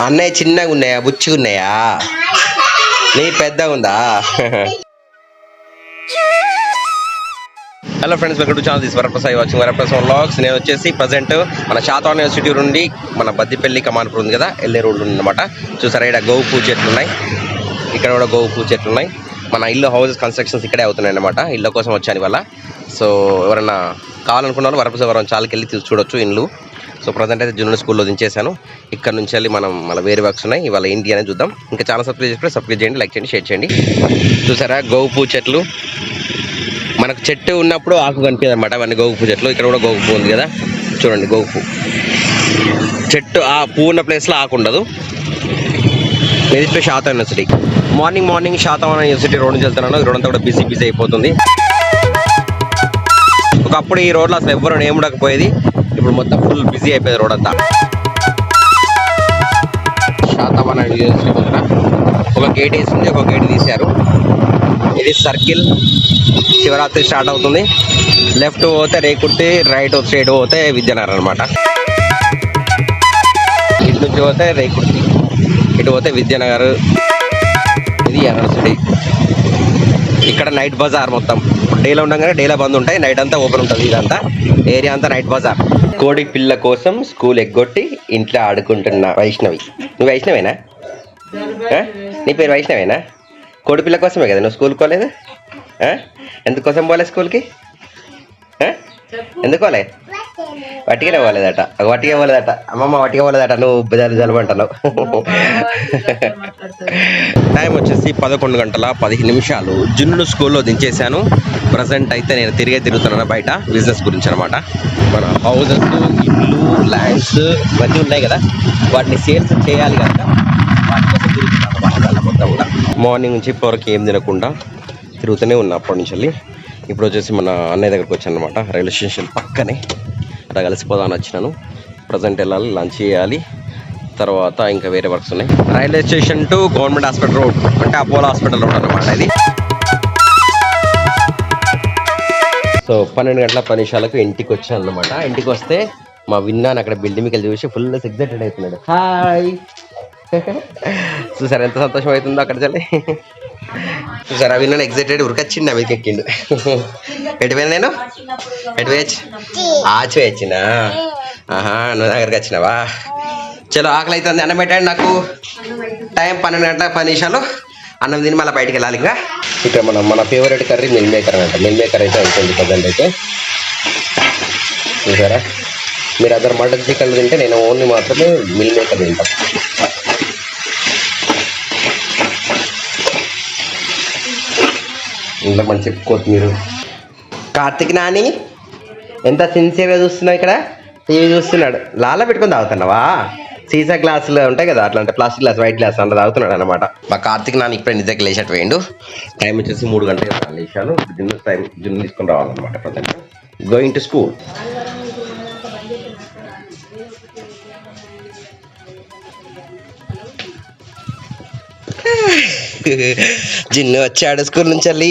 అన్నయ్య చిన్నగా ఉన్నాయా, బుచ్చిగా ఉన్నాయా? నీ పెద్దగా ఉందా? Hello friends, welcome to channel. This Varaprasad watching Varaprasad vlogs. నేను వచ్చేసి ప్రజెంట్ మన శాతవాహన యూనివర్సిటీ నుండి మన బద్దిపల్లి కమాన్పూర్ ఉంది కదా, వెళ్ళే రోడ్లు ఉందన్నమాట. చూసారా, ఇక్కడ గోవు పూ చెట్లు ఉన్నాయి, ఇక్కడ కూడా గోవు పూ చెట్లు ఉన్నాయి. మన ఇల్లు హౌసెస్ కన్స్ట్రక్షన్స్ ఇక్కడే అవుతున్నాయి అన్నమాట. ఇళ్ళ కోసం వచ్చాను ఇవాళ. సో ఎవరన్నా కావాలనుకున్న వాళ్ళు వరప్రసాద్ చాలాకి వెళ్ళి చూడొచ్చు ఇల్లు. సో ప్రజెంట్ అయితే జూనియర్ స్కూల్లో దించేసాను. ఇక్కడ నుంచి వెళ్ళి మనం మళ్ళీ వేరే వర్క్స్ ఉన్నాయి, ఇవాళ ఏంటి అనేది చూద్దాం. ఇంకా చాలా సబ్స్క్రైబ్ చేయండి, లైక్ చేయండి, షేర్ చేయండి. చూసారా, గోవు పూ చెట్లు. మనకు చెట్టు ఉన్నప్పుడు ఆకు కనిపించదు అనమాట. అవన్నీ గోగు పూ చెట్లు. ఇక్కడ కూడా గోగు పూ ఉంది కదా, చూడండి. గోగు పూ చెట్టు, ఆ పువ్వు ఉన్న ప్లేస్లో ఆకు ఉండదు. ఇది Satavahana university. Morning Satavahana university road నుంచి వెళ్తున్నాను. ఈ రోడ్ అంతా కూడా బిజీ అయిపోతుంది. ఒకప్పుడు ఈ రోడ్లో అసలు ఎవ్వరు ఏముండకపోయేది, ఇప్పుడు మొత్తం ఫుల్ బిజీ అయిపోయింది రోడ్ అంతా. శాతవాహన యూనివర్సిటీ ముందర ఒక గేట్ వేసింది, ఒక గేట్ తీశారు. ఇది సర్కిల్. శివరాత్రి స్టార్ట్ అవుతుంది. లెఫ్ట్ పోతే రేకుర్తి, రైట్ స్ట్రైట్ పోతే విద్యానగర్ అనమాట. ఇటు నుంచి పోతే రేకుర్తి, ఇటు పోతే విద్యానగర్. ఇది యూనివర్సిటీ. ఇక్కడ నైట్ బజార్ మొత్తం. డేలో ఉండగానే డేలో బంద్ ఉంటాయి, నైట్ అంతా ఓపెన్ ఉంటుంది. ఇదంతా ఏరియా అంతా నైట్ బజార్. కోడి పిల్ల కోసం స్కూల్ ఎగ్గొట్టి ఇంట్లో ఆడుకుంటున్న వైష్ణవి. నువ్వు వైష్ణవేనా? నీ పేరు వైష్ణవేనా? కోడి పిల్ల కోసమే కదా నువ్వు స్కూల్కి పోలేదు? ఎందుకోసం పోలే స్కూల్కి? ఎందుకు పోలే? వట్టిగానే పోలేదట. వట్టిగా పోలేదట. అమ్మమ్మ వట్టిగా పోలేదట, నువ్వు జలమంటున్నావు. టైం వచ్చేసి 11:15. జున్ను స్కూల్లో దించేశాను. ప్రజెంట్ అయితే నేను తిరుగుతున్నాను బయట, బిజినెస్ గురించి అనమాట. మన హౌసెస్, ఇల్లు, ల్యాండ్స్ ఇవన్నీ ఉన్నాయి కదా, వాటిని సేల్స్ చేయాలి కదా, వాటి కోసం తిరుగుతున్నాను బాగా మొత్తం కూడా. మార్నింగ్ నుంచి ఇప్పటివరకు ఏం తినకుండా తిరుగుతూనే ఉన్నా అప్పటి నుంచి వెళ్ళి. ఇప్పుడు వచ్చేసి మన అన్నయ్య దగ్గరకు వచ్చాను అనమాట, రైల్వే స్టేషన్ పక్కనే. అలా కలిసిపోదామని వచ్చినాను. ప్రజెంట్ వెళ్ళాలి, లంచ్ చేయాలి, తర్వాత ఇంకా వేరే వర్క్స్ ఉన్నాయి. Railway station to government hospital road, అంటే అపోలో హాస్పిటల్ రోడ్ అనమాట ఇది. సో 12:10 ఇంటికి వచ్చాను అనమాట. ఇంటికి వస్తే మా విన్నాను అక్కడ బిల్డింగ్కి వెళ్ళి చూసి ఫుల్ ఎగ్జైటెడ్ అవుతున్నాడు. హాయ్, చూసారా ఎంత సంతోషం అవుతుందో అక్కడ చల్లి. చూసారా, విన్నాను ఎగ్జైటెడ్ ఉరికొచ్చింది, నా మీదకి ఎక్కిండు. ఎటుపోయినా నేను ఎటుపోయచ్చు ఆచి వచ్చినా. నువ్వు దగ్గరికి వచ్చినావా? చలో, ఆకలి అవుతుంది, అన్నం పెట్టండి నాకు. టైం 12:10. అన్నం తిని మళ్ళీ బయటికి వెళ్ళాలి. ఇంకా ఇక్కడ మన ఫేవరెట్ కర్రీ మిల్ మేకర్ అంట. మిల్ మేకర్ అయితే అవుతుంది ప్రజెంట్ అయితే. చూసారా, మీరు అదర్ మటన్ చికెన్ తింటే నేను ఓన్లీ మాత్రమే మిల్ మేకర్ తింటాను. ఇంట్లో మంచి కొత్తిమీర. కార్తిక్ నాని ఎంత సిన్సియర్గా చూస్తున్నావు, ఇక్కడ టీవీ చూస్తున్నాడు. లాలా పెట్టుకొని తాగుతున్నావా? సీసా గ్లాసులు ఉంటాయి కదా, అట్లా అంటే ప్లాస్టిక్ గ్లాస్, వైట్ గ్లాస్ అంటే తాగుతున్నాడు అనమాట. మా కార్తిక్ నాని ఇప్పుడే నిజంగా లేచట్టు వేయండు. టైం వచ్చేసి 3 గంటలకు లేచాను. జున్ను తీసుకొని రావాలన్నమాట. Present going to school. Gin వచ్చాడు స్కూల్ నుంచి వెళ్ళి.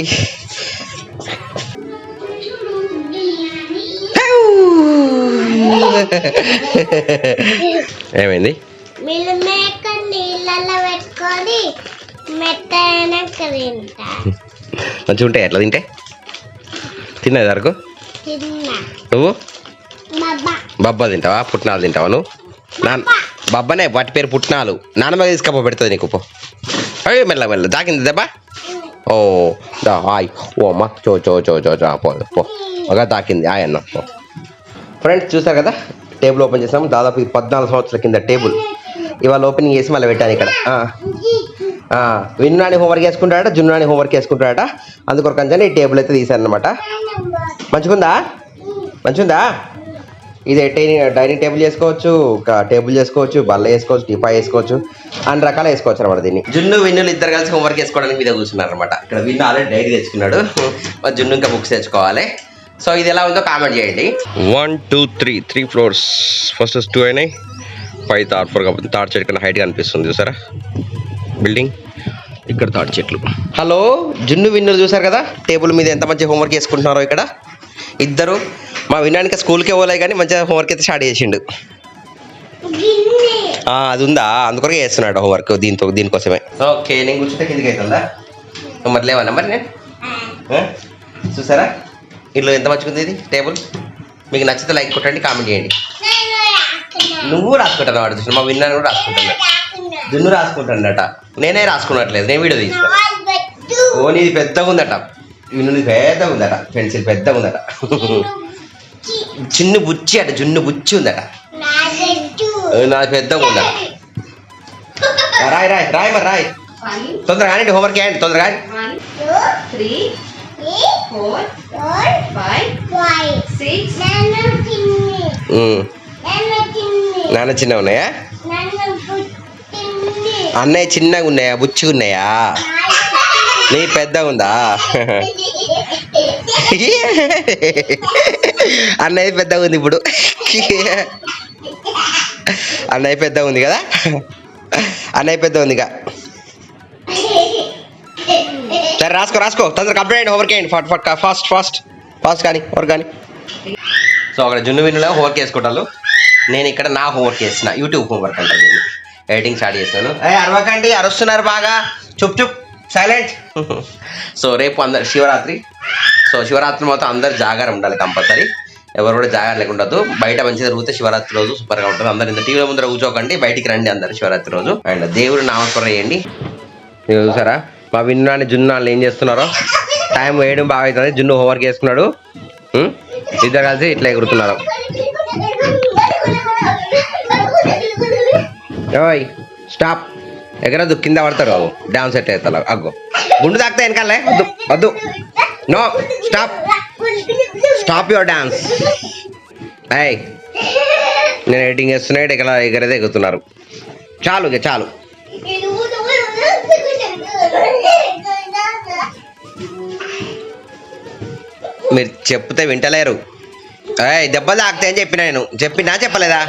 ఏమైంది? మంచిగా ఉంటాయి ఎట్లా తింటే? తిన్నది వరకు నువ్వు బబ్బా తింటావా? పుట్నాలు తింటావా నువ్వు? బబ్బనే, వాటి పేరు పుట్నాలు. నాన్నమ్మ తీసుకపో పెడుతుంది నీకు. పో అయ్యో, మెల్ల దాకింది దెబ్బ. ఓ హాయ్, ఓ అమ్మ, పో ఒక తాకింది ఆయన్న. ఫ్రెండ్స్ చూసారు కదా, టేబుల్ ఓపెన్ చేసాము. దాదాపు 14 సంవత్సరాల కింద టేబుల్. ఇవాళ ఓపెనింగ్ చేసి మళ్ళీ పెట్టాను ఇక్కడ. విన్నాని హోంవర్క్ వేసుకుంటాడట, జున్నాని హోంవర్క్ వేసుకుంటాడట. అందుకొరకని ఈ టేబుల్ అయితే తీశాను అనమాట. మంచిగుందా? ఇది డైనింగ్ టేబుల్ చేసుకోవచ్చు, టేబుల్ చేసుకోవచ్చు, బల్ల వేసుకోవచ్చు, టీపా వేసుకోవచ్చు, అన్ని రకాలు వేసుకోవచ్చు అనమాట. దీన్ని జున్ను విన్నులు ఇద్దరు కలిసి హోంవర్క్ వేసుకోవడానికి మీద కూర్చున్నారు అనమాట. ఇక్కడ విన్ను ఆల్రెడీ డైరీ తెచ్చుకున్నాడు, జున్ను ఇంకా బుక్స్ తెచ్చుకోవాలి. సో ఇది ఎలా ఉందో కామెంట్ చేయండి. 1 2 3 ఫ్లోర్స్. ఫస్ట్ 2 అయినాయి, 5 థర్డ్ ఫ్లోర్ కాబట్టి థర్డ్ చెట్టు కన్నా హైట్గా అనిపిస్తుంది. చూసారా బిల్డింగ్, ఇక్కడ థర్డ్ చెట్లు. హలో, జున్ను విన్నులు చూసారు కదా, టేబుల్ మీద ఎంత మంచి హోంవర్క్ చేసుకుంటున్నారో. ఇక్కడ ఇద్దరు మా విన్నానికి స్కూల్కే పోలే కానీ మంచిగా హోంవర్క్ అయితే స్టార్ట్ చేసిండు. అది ఉందా, అందుకొరకే చేస్తున్నాడు హోంవర్క్ దీనికోసమే. ఓకే, నేను కూర్చుంటే కిందికి అవుతుందా మరి లేవన్నా మరి నేను చూసారా ఇల్లు ఎంత మంచిగా ఉంది ఇది టేబుల్. మీకు నచ్చితే లైక్ కొట్టండి, కామెంట్ చేయండి. నువ్వు రాసుకుంటాను వాడు చూసిన మా విన్నాను కూడా రాసుకుంటాను. జున్ను రాసుకుంటాడట, నేనే రాసుకున్నట్లేదు, నేను వీడియో తీస్తాను. ఓ నీది పెద్దగా ఉందట, విన్నుది పెద్దగా ఉందట, పెన్సిల్ పెద్దగా ఉందట. చిన్ను బుచ్చి అట, జున్ను బుచ్చి ఉందట, నాది పెద్దగా ఉందట. రాయ్ రాయ్ రాయ్ మరి రాయ్, తొందరగా కానీ హోంవర్క్ చేయండి తొందరగా. 3 4 5 6 నాన్న చిన్నగా ఉన్నాయా, అన్నయ్య చిన్నగా ఉన్నాయా, బుచ్చిగా ఉన్నాయా, నీ పెద్దగా ఉందా. అన్నయ్య పెద్దగా ఉంది ఇప్పుడు, అన్నయ్య పెద్దగా ఉంది కదా, అన్నయ్య పెద్ద ఉంది ఇక. సరే రాసుకో తొందరగా కంప్లీట్ అయ్యండి, హోంవర్క్ చేయండి ఫాస్ట్ కానీ హోంవర్క్ కానీ. సో అక్కడ జున్ను విన్నులో హోంవర్క్ చేసుకుంటాను, నేను ఇక్కడ నా హోంవర్క్ చేస్తున్నా, యూట్యూబ్ హోంవర్క్ అంటాను, నేను ఎడిటింగ్ స్టార్ట్ చేస్తాను. అరవకండి, అరుస్తున్నారు బాగా, చుప్ సైలెంట్. సో రేపు అందరు శివరాత్రి, సో శివరాత్రి మొత్తం అందరు జాగారం ఉండాలి కంపల్సరీ, ఎవరు కూడా జాగారం లేకుండా ఉండదు. బయట మంచిగా తిరిగితే శివరాత్రి రోజు సూపర్గా ఉంటుంది. అందరు ఇంత టీవీలో ముందర కూర్చోకండి, బయటికి రండి అందరు శివరాత్రి రోజు. అండ్ దేవుడు నామస్మరణ చేయండి. మీరు చూసారా మా విన్నాని జున్నాళ్ళు ఏం చేస్తున్నారో, టైం వేయడం బాగా అవుతుంది. జున్ను హోంవర్క్ చేసుకున్నాడు, ఇద్దరు కలిసి ఇట్లా ఎగురుతున్నారు. ఓయ్ స్టాప్, ఎగరద్దు, కింద పడతారు బాబు, డ్యాన్స్ సెట్ అవుతా అగ్గో, గుండు తాకుతా వెనకాలే, వద్దు నో స్టాప్ యువర్ డాన్స్. అయ్ నేను ఎడిటింగ్ చేస్తున్నా, ఇక్కడ ఎగరేదే ఎగుతున్నారు. చాలు ఇక చాలు, మీరు చెప్తే వింటలేరు. దెబ్బలు తాకుతాయి అని చెప్పినా, నేను చెప్పలేదా.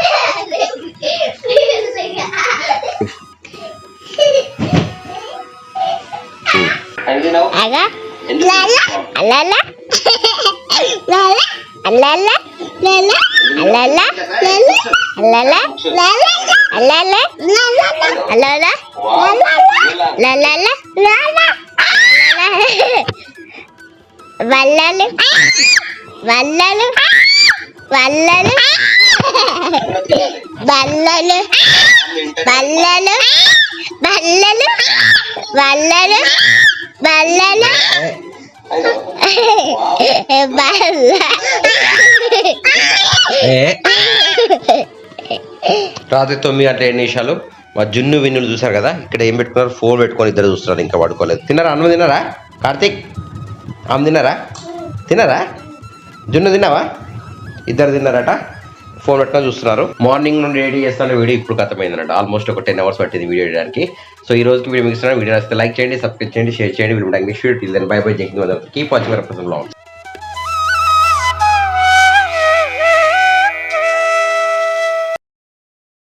వల్లలు వల్లలు వల్లలు బల్లలు బల్లలు బల్లలు బల్లలు బల్లలు రాత్రి 9:07 మా జున్ను విన్నులు చూసారు కదా, ఇక్కడ ఏం పెట్టుకున్నారు, ఫోన్ పెట్టుకొని ఇద్దరు చూస్తున్నారు, ఇంకా పడుకోలేదు. తిన్నారా, అన్నం తిన్నారా, కార్తీక్ ఆమె తిన్నారా, జున్ను తిన్నావా, ఇద్దరు తిన్నారట, ఫోన్ పెట్టుకొని చూస్తున్నారు. మార్నింగ్ నుండి రెడీ చేస్తున్న వీడియో ఇప్పుడు ఖతమైందన్నట్టు, ఆల్మోస్ట్ ఒక 10 hours పట్టింది వీడియో చేయడానికి. సో ఈ రోజుకి వీడియో మీకు ఇస్తున్నాను. వీడియో నచ్చితే లైక్ చేయండి, సబ్స్క్రైబ్ చేయండి, షేర్ చేయండి. Video next video bye bye, Jai Hind, keep watching our personal vlogs.